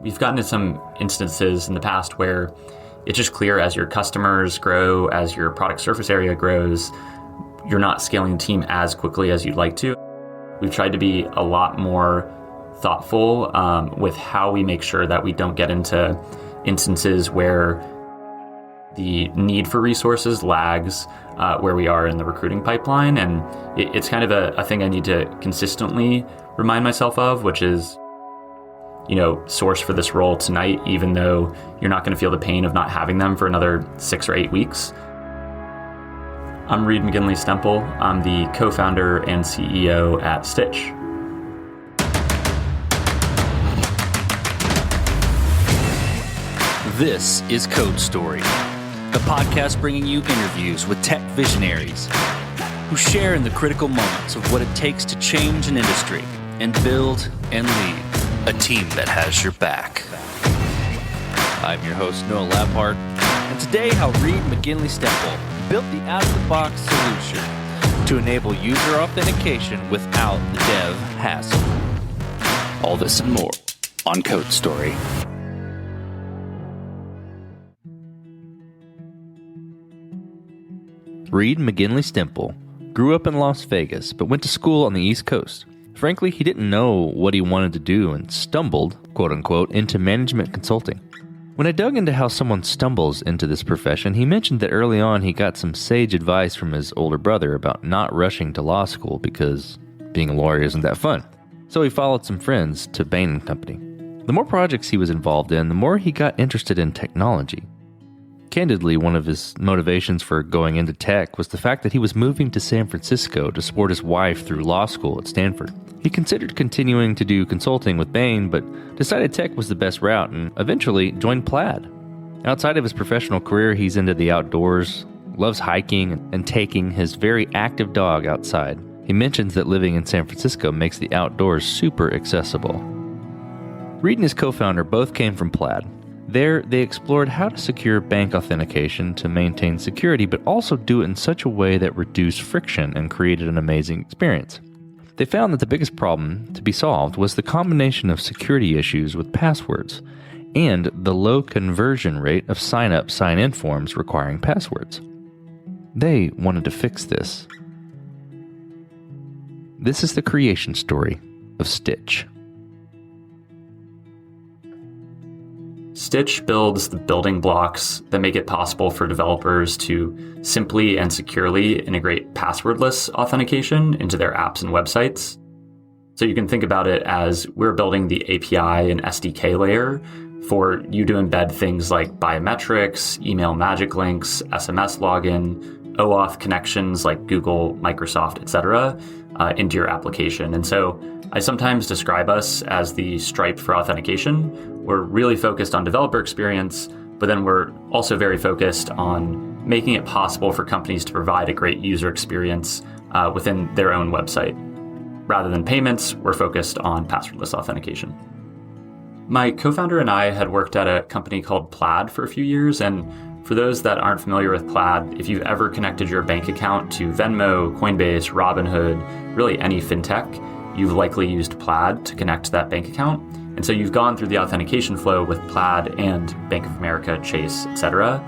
We've gotten to some instances in the past where it's just clear as your customers grow, as your product surface area grows, you're not scaling the team as quickly as you'd like to. We've tried to be a lot more thoughtful with how we make sure that we don't get into instances where the need for resources lags where we are in the recruiting pipeline. And it's kind of a thing I need to consistently remind myself of, which is, source for this role tonight, even though you're not going to feel the pain of not having them for another 6 or 8 weeks. I'm Reed McGinley-Stempel. I'm the co-founder and CEO at Stytch. This is Code Story, the podcast bringing you interviews with tech visionaries who share in the critical moments of what it takes to change an industry and build and lead a team that has your back. I'm your host, Noah Laphart, and today how Reed McGinley-Stempel built the out-of-the-box solution to enable user authentication without the dev hassle. All this and more on Code Story. Reed McGinley-Stempel grew up in Las Vegas, but went to school on the East Coast. Frankly, he didn't know what he wanted to do and stumbled, quote-unquote, into management consulting. When I dug into how someone stumbles into this profession, he mentioned that early on he got some sage advice from his older brother about not rushing to law school because being a lawyer isn't that fun. So he followed some friends to Bain Company. The more projects he was involved in, the more he got interested in technology. Candidly, one of his motivations for going into tech was the fact that he was moving to San Francisco to support his wife through law school at Stanford. He considered continuing to do consulting with Bain, but decided tech was the best route and eventually joined Plaid. Outside of his professional career, he's into the outdoors, loves hiking, and taking his very active dog outside. He mentions that living in San Francisco makes the outdoors super accessible. Reed and his co-founder both came from Plaid. There, they explored how to secure bank authentication to maintain security, but also do it in such a way that reduced friction and created an amazing experience. They found that the biggest problem to be solved was the combination of security issues with passwords and the low conversion rate of sign-up, sign-in forms requiring passwords. They wanted to fix this. This is the creation story of Stytch. Stytch builds the building blocks that make it possible for developers to simply and securely integrate passwordless authentication into their apps and websites. So you can think about it as we're building the API and SDK layer for you to embed things like biometrics, email magic links, SMS login, OAuth connections like Google, Microsoft, etc., into your application. And so I sometimes describe us as the Stripe for authentication. We're really focused on developer experience, but then we're also very focused on making it possible for companies to provide a great user experience within their own website. Rather than payments, we're focused on passwordless authentication. My co-founder and I had worked at a company called Plaid for a few years, and for those that aren't familiar with Plaid, if you've ever connected your bank account to Venmo, Coinbase, Robinhood, really any fintech, you've likely used Plaid to connect to that bank account. And so you've gone through the authentication flow with Plaid and Bank of America, Chase, etc.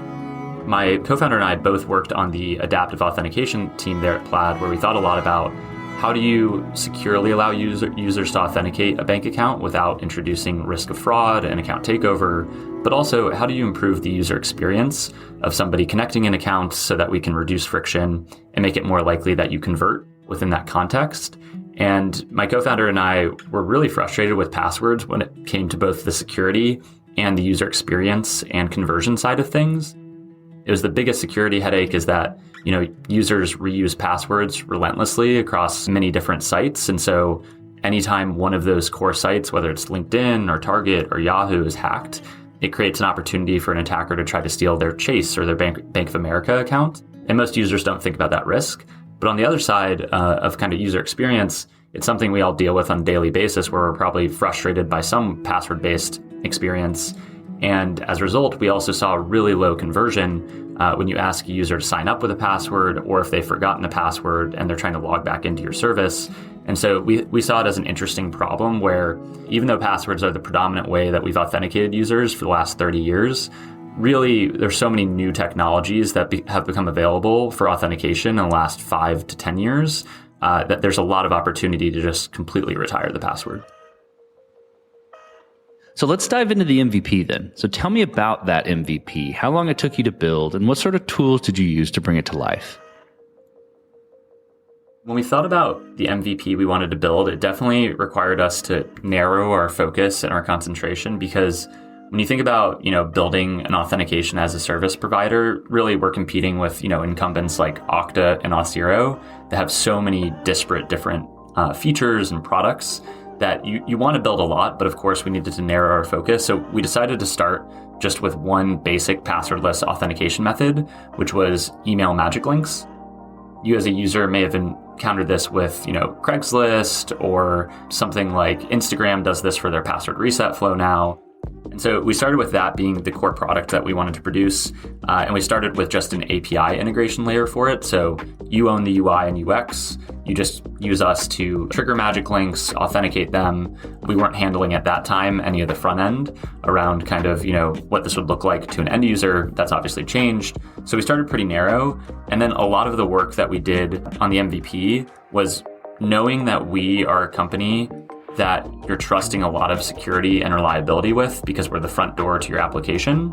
My co-founder and I both worked on the adaptive authentication team there at Plaid, where we thought a lot about how do you securely allow users to authenticate a bank account without introducing risk of fraud and account takeover, but also how do you improve the user experience of somebody connecting an account so that we can reduce friction and make it more likely that you convert within that context. And my co-founder and I were really frustrated with passwords when it came to both the security and the user experience and conversion side of things. It was the biggest security headache is that, users reuse passwords relentlessly across many different sites. And so anytime one of those core sites, whether it's LinkedIn or Target or Yahoo, is hacked, it creates an opportunity for an attacker to try to steal their Chase or their Bank of America account. And most users don't think about that risk. But on the other side of kind of user experience, it's something we all deal with on a daily basis where we're probably frustrated by some password-based experience. And as a result, we also saw really low conversion when you ask a user to sign up with a password or if they've forgotten a password and they're trying to log back into your service. And so we saw it as an interesting problem where even though passwords are the predominant way that we've authenticated users for the last 30 years, really there's so many new technologies that have become available for authentication in the last 5 to 10 years that there's a lot of opportunity to just completely retire the password. So let's dive into the MVP then. So tell me about that MVP, how long it took you to build, and what sort of tools did you use to bring it to life? When we thought about the MVP we wanted to build, it definitely required us to narrow our focus and our concentration, because when you think about, building an authentication as a service provider, really we're competing with, incumbents like Okta and Auth0 that have so many disparate different features and products that you want to build a lot, but of course we needed to narrow our focus. So we decided to start just with one basic passwordless authentication method, which was email magic links. You as a user may have encountered this with, Craigslist or something like Instagram does this for their password reset flow now. And so we started with that being the core product that we wanted to produce. And we started with just an API integration layer for it. So you own the UI and UX. You just use us to trigger magic links, authenticate them. We weren't handling at that time any of the front end around kind of, what this would look like to an end user. That's obviously changed. So we started pretty narrow. And then a lot of the work that we did on the MVP was knowing that we are a company that you're trusting a lot of security and reliability with because we're the front door to your application.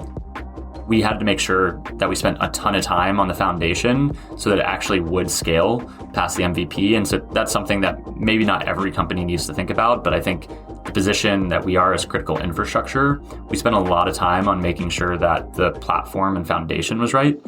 We had to make sure that we spent a ton of time on the foundation so that it actually would scale past the MVP. And so that's something that maybe not every company needs to think about, but I think the position that we are as critical infrastructure, we spent a lot of time on making sure that the platform and foundation was right.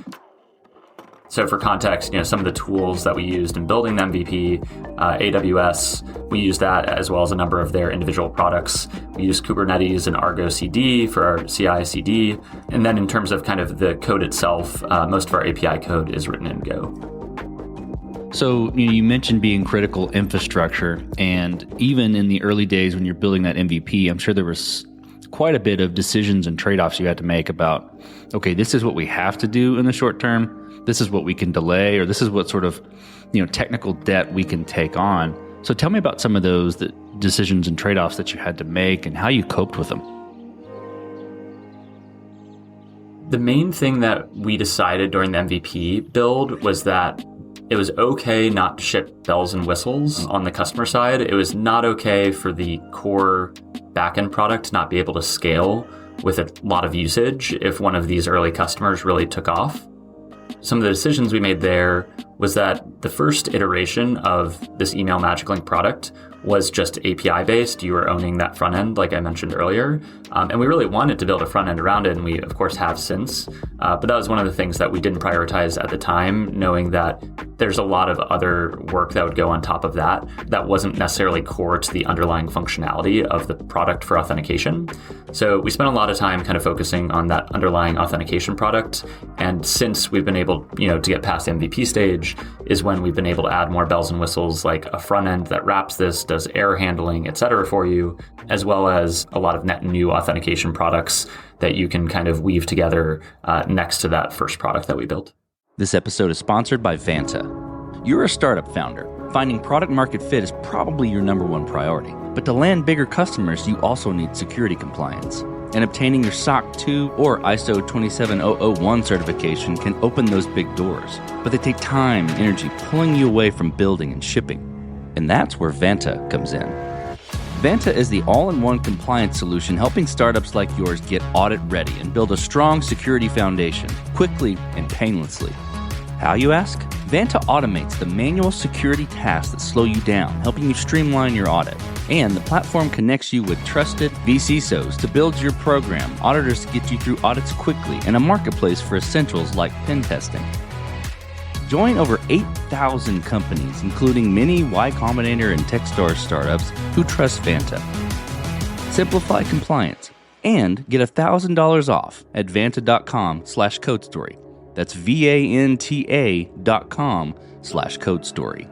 So for context, some of the tools that we used in building the MVP, AWS, we used that as well as a number of their individual products. We used Kubernetes and Argo CD for our CI/CD. And then in terms of kind of the code itself, most of our API code is written in Go. So you mentioned being critical infrastructure, and even in the early days when you're building that MVP, I'm sure there was quite a bit of decisions and trade-offs you had to make about, okay, this is what we have to do in the short term. This is what we can delay, or this is what sort of, technical debt we can take on. So tell me about some of those decisions and trade-offs that you had to make and how you coped with them. The main thing that we decided during the MVP build was that it was okay not to ship bells and whistles on the customer side. It was not okay for the core backend product to not be able to scale with a lot of usage if one of these early customers really took off. Some of the decisions we made there was that the first iteration of this email magic link product was just API based. You were owning that front end, like I mentioned earlier. And we really wanted to build a front end around it, and we of course have since. But that was one of the things that we didn't prioritize at the time, knowing that there's a lot of other work that would go on top of that that wasn't necessarily core to the underlying functionality of the product for authentication. So we spent a lot of time kind of focusing on that underlying authentication product. And since we've been able, to get past the MVP stage is when we've been able to add more bells and whistles, like a front end that wraps this, does error handling, et cetera for you, as well as a lot of net new authentication products that you can kind of weave together next to that first product that we built. This episode is sponsored by Vanta. You're a startup founder. Finding product market fit is probably your number one priority. But to land bigger customers, you also need security compliance. And obtaining your SOC 2 or ISO 27001 certification can open those big doors. But they take time and energy pulling you away from building and shipping. And that's where Vanta comes in. Vanta is the all-in-one compliance solution helping startups like yours get audit ready and build a strong security foundation quickly and painlessly. How, you ask? Vanta automates the manual security tasks that slow you down, helping you streamline your audit. And the platform connects you with trusted vCISOs to build your program, auditors to get you through audits quickly, and a marketplace for essentials like pen testing. Join over 8,000 companies, including many Y Combinator and Techstars startups who trust Vanta. Simplify compliance and get $1,000 off at vanta.com/codestory. That's VANTA.com/codestory.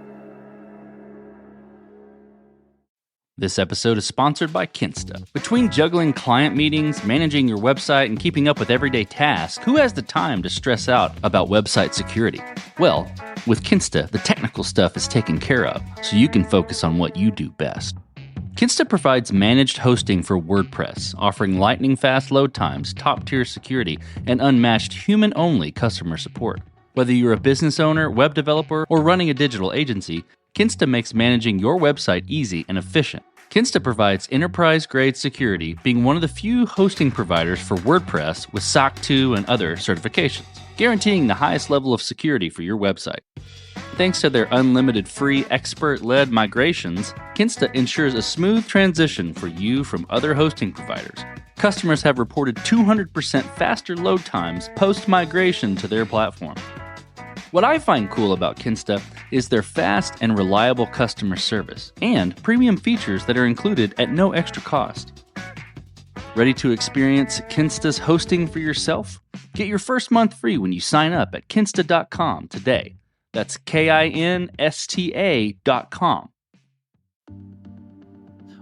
This episode is sponsored by Kinsta. Between juggling client meetings, managing your website, and keeping up with everyday tasks, who has the time to stress out about website security? Well, with Kinsta, the technical stuff is taken care of, so you can focus on what you do best. Kinsta provides managed hosting for WordPress, offering lightning-fast load times, top-tier security, and unmatched human-only customer support. Whether you're a business owner, web developer, or running a digital agency, Kinsta makes managing your website easy and efficient. Kinsta provides enterprise-grade security, being one of the few hosting providers for WordPress with SOC 2 and other certifications, guaranteeing the highest level of security for your website. Thanks to their unlimited free expert-led migrations, Kinsta ensures a smooth transition for you from other hosting providers. Customers have reported 200% faster load times post-migration to their platform. What I find cool about Kinsta is their fast and reliable customer service and premium features that are included at no extra cost. Ready to experience Kinsta's hosting for yourself? Get your first month free when you sign up at kinsta.com today. That's KINSTA.com.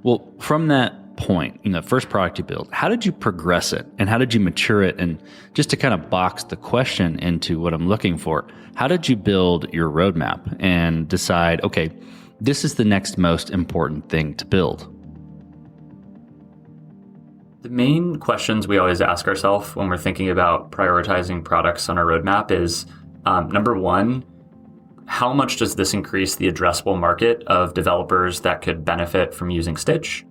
Well, from that point, first product you built, how did you progress it and how did you mature it? And just to kind of box the question into what I'm looking for, how did you build your roadmap and decide, okay, this is the next most important thing to build? The main questions we always ask ourselves when we're thinking about prioritizing products on our roadmap is, number one, how much does this increase the addressable market of developers that could benefit from using Stytch?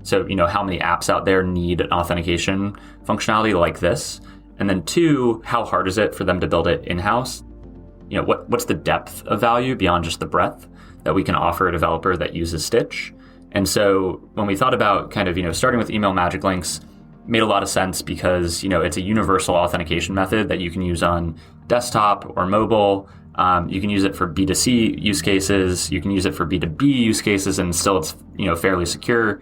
So, how many apps out there need an authentication functionality like this? And then two, how hard is it for them to build it in-house? What's the depth of value beyond just the breadth that we can offer a developer that uses Stytch? And so when we thought about starting with email magic links, made a lot of sense because, it's a universal authentication method that you can use on desktop or mobile. You can use it for B2C use cases. You can use it for B2B use cases, and still it's, fairly secure.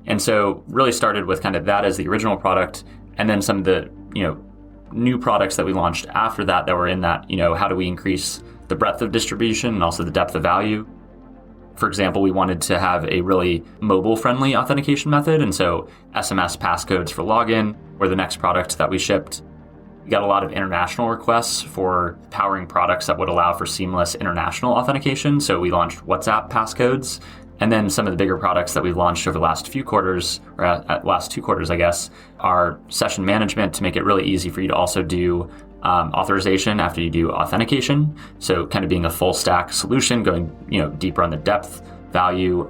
And so really started with kind of that as the original product. And then some of the, new products that we launched after that were in that, how do we increase the breadth of distribution and also the depth of value? For example, we wanted to have a really mobile-friendly authentication method. And so SMS passcodes for login were the next product that we shipped. We got a lot of international requests for powering products that would allow for seamless international authentication. So we launched WhatsApp passcodes. And then some of the bigger products that we've launched over the last few quarters, or last 2 quarters, I guess, are session management to make it really easy for you to also do authorization after you do authentication. So kind of being a full stack solution, going deeper on the depth value,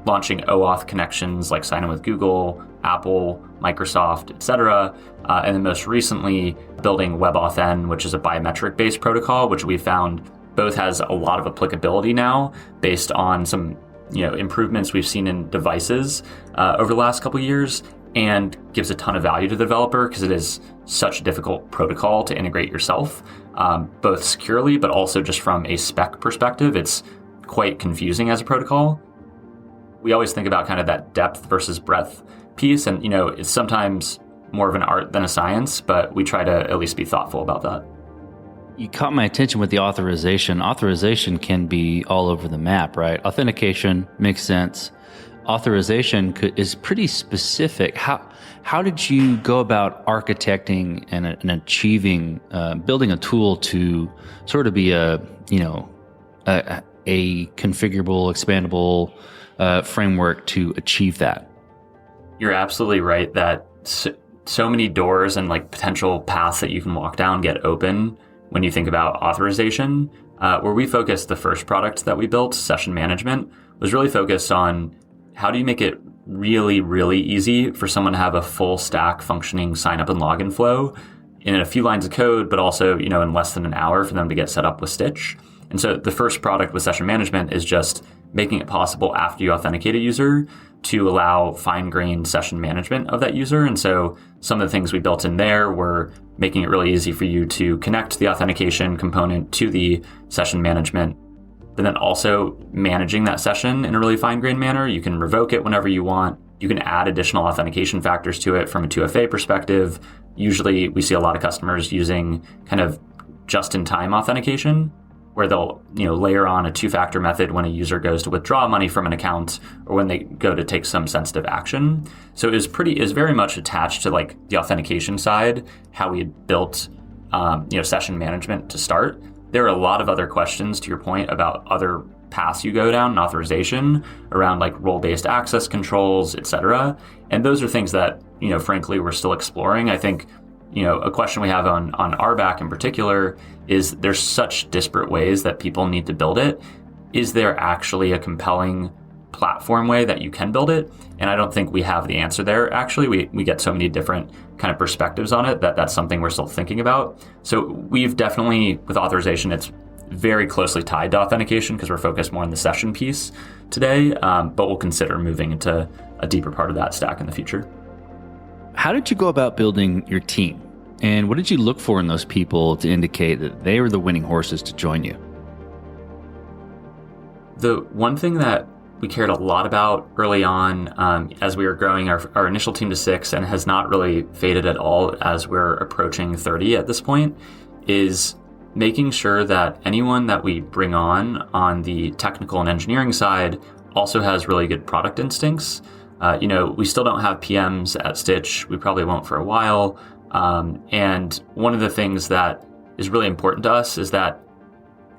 launching OAuth connections like sign in with Google, Apple, Microsoft, etc. And then most recently building WebAuthn, which is a biometric-based protocol, which we found both has a lot of applicability now based on some improvements we've seen in devices over the last couple of years, and gives a ton of value to the developer because it is such a difficult protocol to integrate yourself, both securely, but also just from a spec perspective. It's quite confusing as a protocol. We always think about kind of that depth versus breadth piece, and it's sometimes more of an art than a science, but we try to at least be thoughtful about that. You caught my attention with the authorization. Authorization can be all over the map, right? Authentication makes sense. Authorization is pretty specific. How did you go about architecting and achieving, building a tool to sort of be a configurable, expandable framework to achieve that? You're absolutely right that so many doors and potential paths that you can walk down get open when you think about authorization. Where we focused the first product that we built, session management, was really focused on how do you make it really, really easy for someone to have a full stack functioning sign up and login flow in a few lines of code, but also, in less than an hour for them to get set up with Stytch. And so the first product with session management is just making it possible after you authenticate a user to allow fine-grained session management of that user. And so some of the things we built in there were making it really easy for you to connect the authentication component to the session management, but then also managing that session in a really fine-grained manner. You can revoke it whenever you want. You can add additional authentication factors to it from a 2FA perspective. Usually we see a lot of customers using kind of just-in-time authentication. where they'll layer on a two-factor method when a user goes to withdraw money from an account or when they go to take some sensitive action. So it was very much attached to like the authentication side, how we had built session management to start. There are a lot of other questions, to your point, about other paths you go down in authorization around like role-based access controls, et cetera. And those are things that, frankly, we're still exploring. I think, a question we have on RBAC in particular is there's such disparate ways that people need to build it. Is there actually a compelling platform way that you can build it? And I don't think we have the answer there. Actually, we get so many different kind of perspectives on it that's something we're still thinking about. So we've definitely, with authorization, it's very closely tied to authentication because we're focused more on the session piece today, but we'll consider moving into a deeper part of that stack in the future. How did you go about building your team? And what did you look for in those people to indicate that they were the winning horses to join you? The one thing that we cared a lot about early on as we were growing our initial team to 6 and has not really faded at all as we're approaching 30 at this point is making sure that anyone that we bring on the technical and engineering side also has really good product instincts. We still don't have PMs at Stytch. We probably won't for a while. And one of the things that is really important to us is that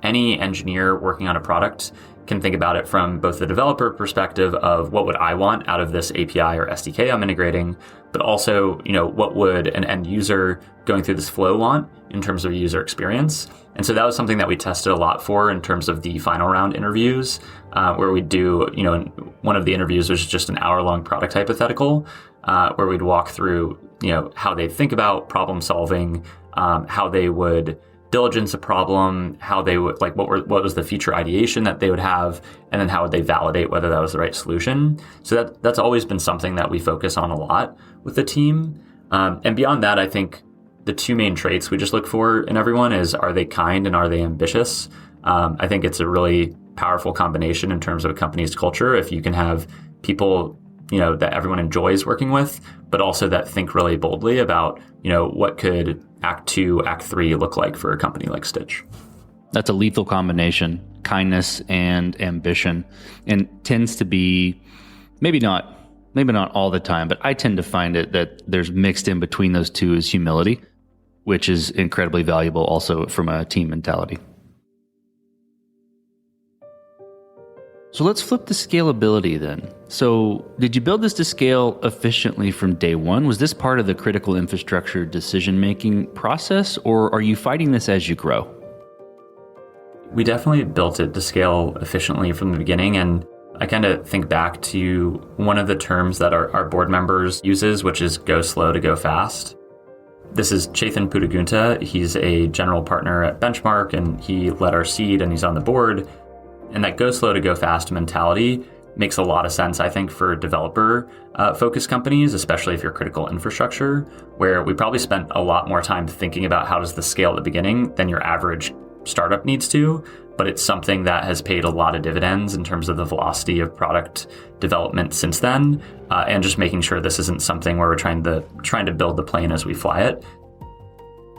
any engineer working on a product can think about it from both the developer perspective of what would I want out of this API or SDK I'm integrating, but also, what would an end user going through this flow want in terms of user experience. And so that was something that we tested a lot for in terms of the final round interviews, where we'd do, one of the interviews was just an hour-long product hypothetical, where we'd walk through, how they think about problem solving, how they would diligence a problem, how they would what was the feature ideation that they would have, and then how would they validate whether that was the right solution. So that's always been something that we focus on a lot with the team. And beyond that, I think the two main traits we just look for in everyone is, are they kind and are they ambitious? I think it's a really powerful combination in terms of a company's culture. If you can have people, that everyone enjoys working with, but also that think really boldly about, what could Act 2, Act 3 look like for a company like Stytch. That's a lethal combination, kindness and ambition, and tends to be maybe not all the time, but I tend to find it that there's mixed in between those two is humility, which is incredibly valuable also from a team mentality. So let's flip the scalability then. So did you build this to scale efficiently from day one? Was this part of the critical infrastructure decision-making process, or are you fighting this as you grow? We definitely built it to scale efficiently from the beginning. And I kind of think back to one of the terms that our board members uses, which is go slow to go fast. This is Chetan Puttagunta. He's a general partner at Benchmark, and he led our seed, and he's on the board. And that go slow to go fast mentality makes a lot of sense, I think, for developer focused companies, especially if you're critical infrastructure, where we probably spent a lot more time thinking about how does this scale at the beginning than your average startup needs to. But it's something that has paid a lot of dividends in terms of the velocity of product development since then, and just making sure this isn't something where we're trying to build the plane as we fly it.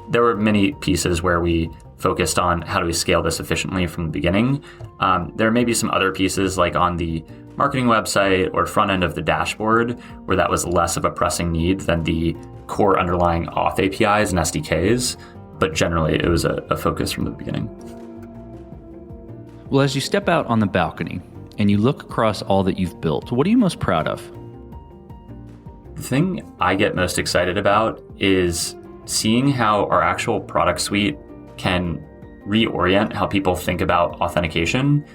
There were many pieces where we focused on how do we scale this efficiently from the beginning. There may be some other pieces like on the marketing website or front end of the dashboard where that was less of a pressing need than the core underlying auth APIs and SDKs, but generally it was a focus from the beginning. Well, as you step out on the balcony and you look across all that you've built, what are you most proud of? The thing I get most excited about is seeing how our actual product suite can reorient how people think about authentication.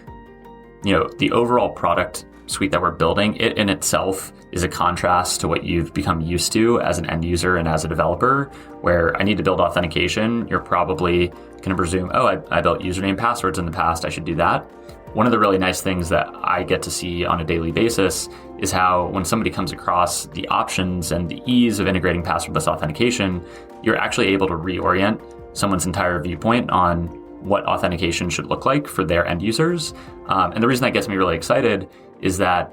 The overall product suite that we're building, it in itself is a contrast to what you've become used to as an end user and as a developer, where I need to build authentication. You're probably going to presume, I built username and passwords in the past, I should do that. One of the really nice things that I get to see on a daily basis is how when somebody comes across the options and the ease of integrating passwordless authentication, you're actually able to reorient someone's entire viewpoint on what authentication should look like for their end users. And the reason that gets me really excited is that,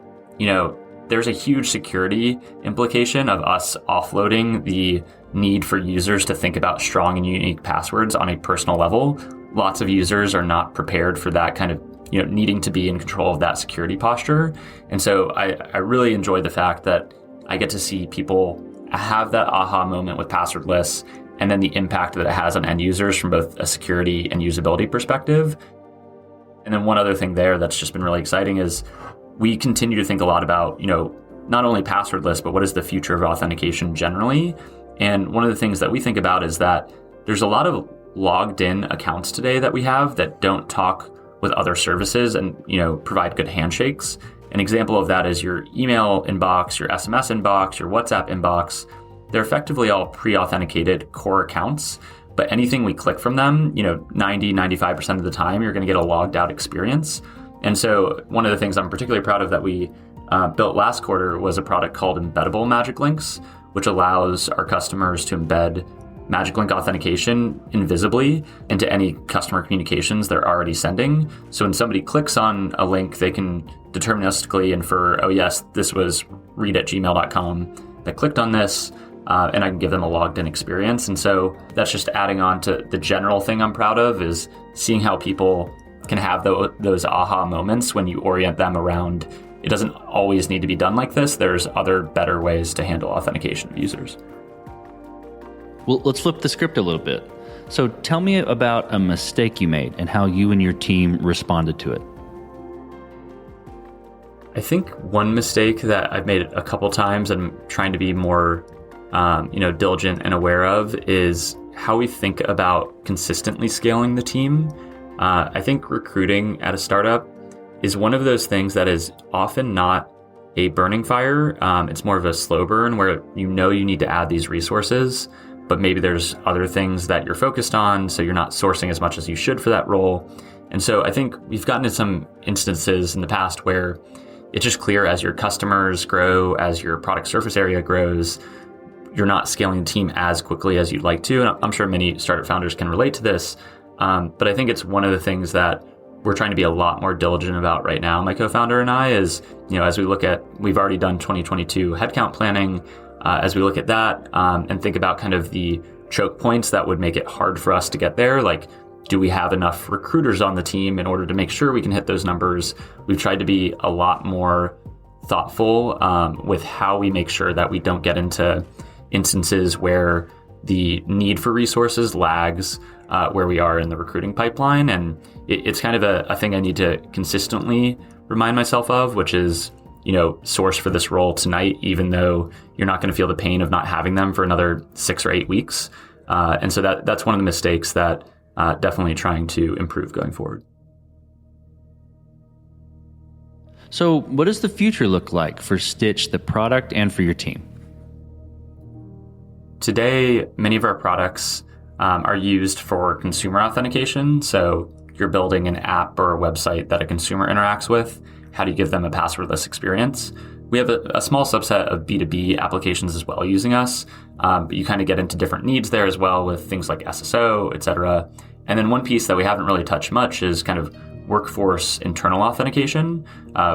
there's a huge security implication of us offloading the need for users to think about strong and unique passwords on a personal level lots of users are not prepared for that kind of, needing to be in control of that security posture. And so I really enjoy the fact that I get to see people have that aha moment with passwordless, and then the impact that it has on end users from both a security and usability perspective. And then one other thing there that's just been really exciting is we continue to think a lot about, not only passwordless, but what is the future of authentication generally. And one of the things that we think about is that there's a lot of logged in accounts today that we have that don't talk with other services and, provide good handshakes. An example of that is your email inbox, your SMS inbox, your WhatsApp inbox. They're effectively all pre-authenticated core accounts, but anything we click from them, 90, 95% of the time, you're going to get a logged out experience. And so one of the things I'm particularly proud of that we built last quarter was a product called Embeddable Magic Links, which allows our customers to embed Magic Link authentication invisibly into any customer communications they're already sending. So when somebody clicks on a link, they can deterministically infer, oh yes, this was read@gmail.com that clicked on this, and I can give them a logged in experience. And so that's just adding on to the general thing I'm proud of, is seeing how people can have those aha moments when you orient them around, it doesn't always need to be done like this. There's other better ways to handle authentication of users. Well, let's flip the script a little bit. So tell me about a mistake you made and how you and your team responded to it. I think one mistake that I've made a couple times and I'm trying to be more, diligent and aware of is how we think about consistently scaling the team. I think recruiting at a startup is one of those things that is often not a burning fire. It's more of a slow burn where you need to add these resources, but maybe there's other things that you're focused on, so you're not sourcing as much as you should for that role. And so I think we've gotten to some instances in the past where it's just clear as your customers grow, as your product surface area grows, you're not scaling the team as quickly as you'd like to. And I'm sure many startup founders can relate to this. But I think it's one of the things that we're trying to be a lot more diligent about right now, my co-founder and I, is, as we look at, we've already done 2022 headcount planning, as we look at that and think about kind of the choke points that would make it hard for us to get there, like, do we have enough recruiters on the team in order to make sure we can hit those numbers? We've tried to be a lot more thoughtful with how we make sure that we don't get into instances where the need for resources lags where we are in the recruiting pipeline. And it's kind of a thing I need to consistently remind myself of, which is, source for this role tonight, even though you're not going to feel the pain of not having them for another 6 or 8 weeks. And so that's one of the mistakes that definitely trying to improve going forward. So what does the future look like for Stytch, the product, and for your team? Today, many of our products are used for consumer authentication. So you're building an app or a website that a consumer interacts with. How do you give them a passwordless experience? We have a small subset of B2B applications as well using us, but you kind of get into different needs there as well with things like SSO, et cetera. And then one piece that we haven't really touched much is kind of workforce internal authentication,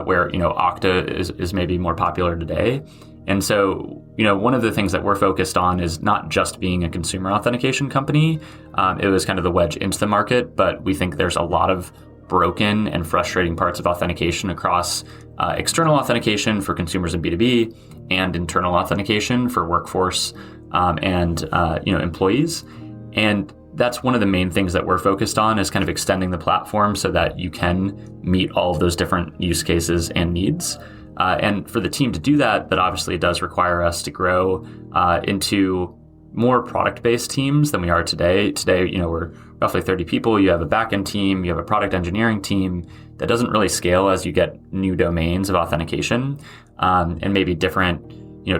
where, Okta is maybe more popular today. And so, one of the things that we're focused on is not just being a consumer authentication company. It was kind of the wedge into the market, but we think there's a lot of broken and frustrating parts of authentication across external authentication for consumers in B2B and internal authentication for workforce and employees. And that's one of the main things that we're focused on, is kind of extending the platform so that you can meet all of those different use cases and needs. And for the team to do that obviously does require us to grow into more product-based teams than we are today. Today, we're roughly 30 people. You have a backend team, you have a product engineering team that doesn't really scale as you get new domains of authentication and maybe different,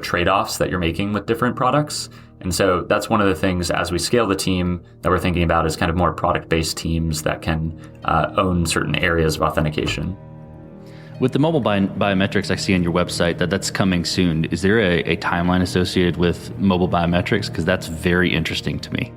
trade-offs that you're making with different products. And so that's one of the things as we scale the team that we're thinking about, is kind of more product-based teams that can own certain areas of authentication. With the mobile biometrics I see on your website, that's coming soon. Is there a timeline associated with mobile biometrics? Because that's very interesting to me.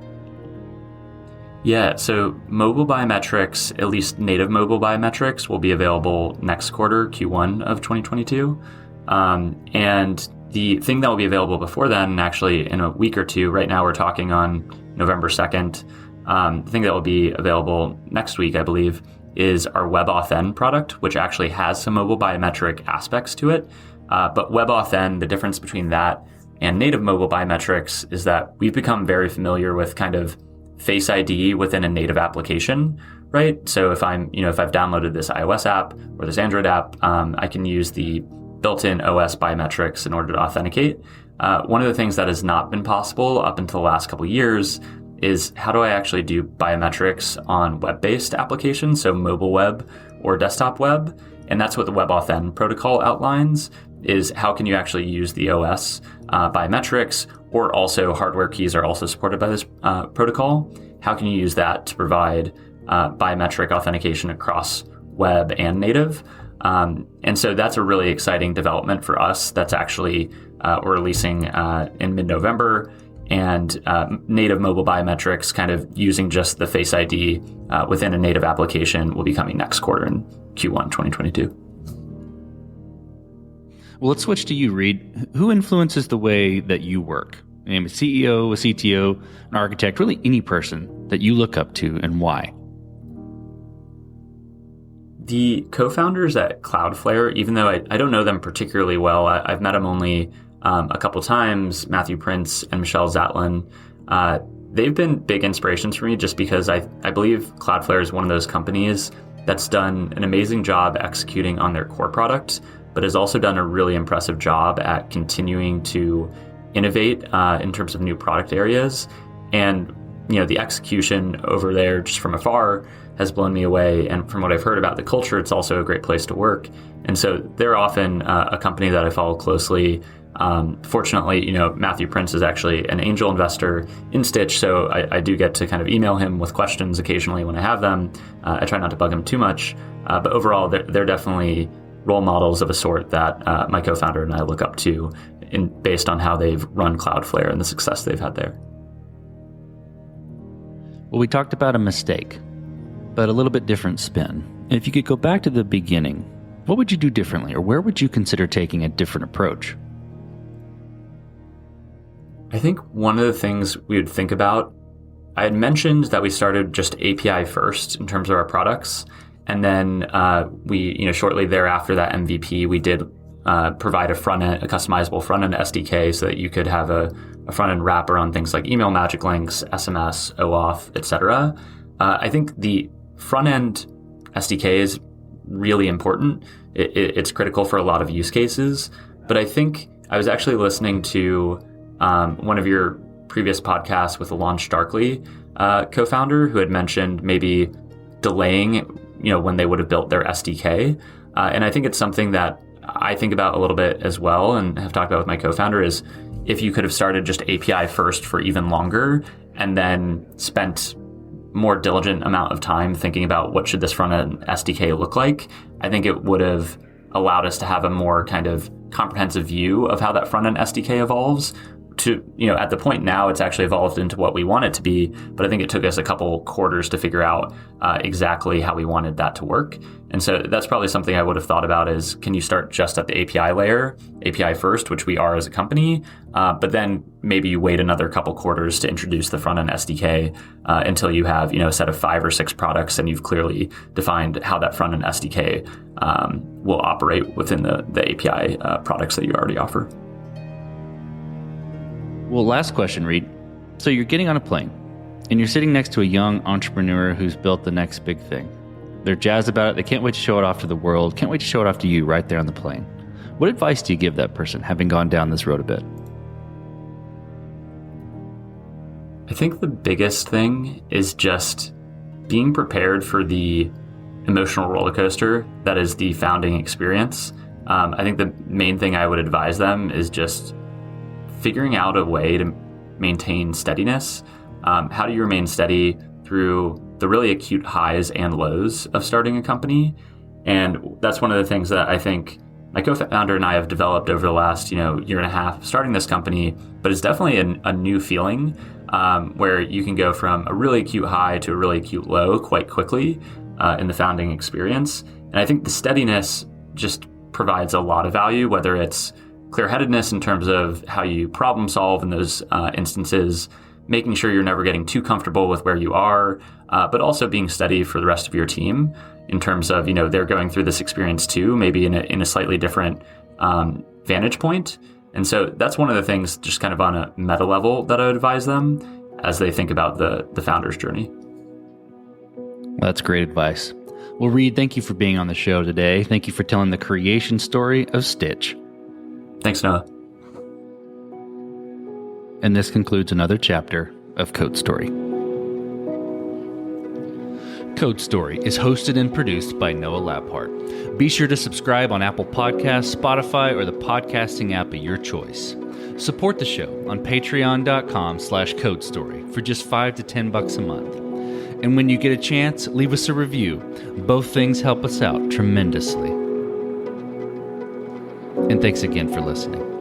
Yeah, so mobile biometrics, at least native mobile biometrics, will be available next quarter, Q1 of 2022. And the thing that will be available before then, actually in a week or two, right now we're talking on November 2nd, the thing that will be available next week, I believe, is our WebAuthn product, which actually has some mobile biometric aspects to it. But WebAuthn, the difference between that and native mobile biometrics is that we've become very familiar with kind of Face ID within a native application, right? So if I've downloaded this iOS app or this Android app, I can use the built-in OS biometrics in order to authenticate. One of the things that has not been possible up until the last couple of years is how do I actually do biometrics on web-based applications, so mobile web or desktop web? And that's what the WebAuthn protocol outlines, is how can you actually use the OS biometrics, or also hardware keys are also supported by this protocol. How can you use that to provide biometric authentication across web and native? And so that's a really exciting development for us. That's actually, we're releasing in mid-November, and native mobile biometrics kind of using just the Face ID within a native application will be coming next quarter in Q1 2022. Well, let's switch to you, Reed. Who influences the way that you work? I mean, a CEO, a CTO, an architect, really any person that you look up to, and why? The co-founders at Cloudflare, even though I don't know them particularly well, I've met them only a couple times, Matthew Prince and Michelle Zatlin. They've been big inspirations for me just because I believe Cloudflare is one of those companies that's done an amazing job executing on their core product, but has also done a really impressive job at continuing to innovate in terms of new product areas. And the execution over there just from afar has blown me away. And from what I've heard about the culture, it's also a great place to work. And so they're often a company that I follow closely. Fortunately, Matthew Prince is actually an angel investor in Stytch, so I do get to kind of email him with questions occasionally when I have them. I try not to bug him too much, but overall, they're definitely role models of a sort that my co-founder and I look up to based on how they've run Cloudflare and the success they've had there. Well, we talked about a mistake, but a little bit different spin. If you could go back to the beginning, what would you do differently, or where would you consider taking a different approach? I think one of the things we would think about, I had mentioned that we started just API first in terms of our products. And then we, shortly thereafter that MVP, we did provide a customizable front-end SDK so that you could have a front-end wrapper on things like email magic links, SMS, OAuth, etc. I think the front-end SDK is really important. It's critical for a lot of use cases. But I think I was actually listening to one of your previous podcasts with the Launch Darkly co-founder who had mentioned maybe delaying, when they would have built their SDK. And I think it's something that I think about a little bit as well and have talked about with my co-founder is if you could have started just API first for even longer and then spent more diligent amount of time thinking about what should this front-end SDK look like, I think it would have allowed us to have a more kind of comprehensive view of how that front-end SDK evolves. To, at the point now, it's actually evolved into what we want it to be, but I think it took us a couple quarters to figure out exactly how we wanted that to work. And so that's probably something I would have thought about is, can you start just at the API layer, API first, which we are as a company, but then maybe you wait another couple quarters to introduce the front-end SDK until you have, a set of 5 or 6 products and you've clearly defined how that front-end SDK will operate within the API products that you already offer. Well, last question, Reed. So you're getting on a plane and you're sitting next to a young entrepreneur who's built the next big thing. They're jazzed about it. They can't wait to show it off to the world. Can't wait to show it off to you right there on the plane. What advice do you give that person having gone down this road a bit? I think the biggest thing is just being prepared for the emotional roller coaster that is the founding experience. I think the main thing I would advise them is just figuring out a way to maintain steadiness. How do you remain steady through the really acute highs and lows of starting a company? And that's one of the things that I think my co-founder and I have developed over the last, year and a half starting this company, but it's definitely a new feeling where you can go from a really acute high to a really acute low quite quickly in the founding experience. And I think the steadiness just provides a lot of value, whether it's clear-headedness in terms of how you problem solve in those instances, making sure you're never getting too comfortable with where you are, but also being steady for the rest of your team in terms of, they're going through this experience too, maybe in a slightly different vantage point. And so that's one of the things just kind of on a meta level that I would advise them as they think about the founder's journey. That's great advice. Well, Reed, thank you for being on the show today. Thank you for telling the creation story of Stytch. Thanks, Noah. And this concludes another chapter of Code Story. Code Story is hosted and produced by Noah Labhart. Be sure to subscribe on Apple Podcasts, Spotify, or the podcasting app of your choice. Support the show on patreon.com/codestory for just $5 to $10 a month. And when you get a chance, leave us a review. Both things help us out tremendously. And thanks again for listening.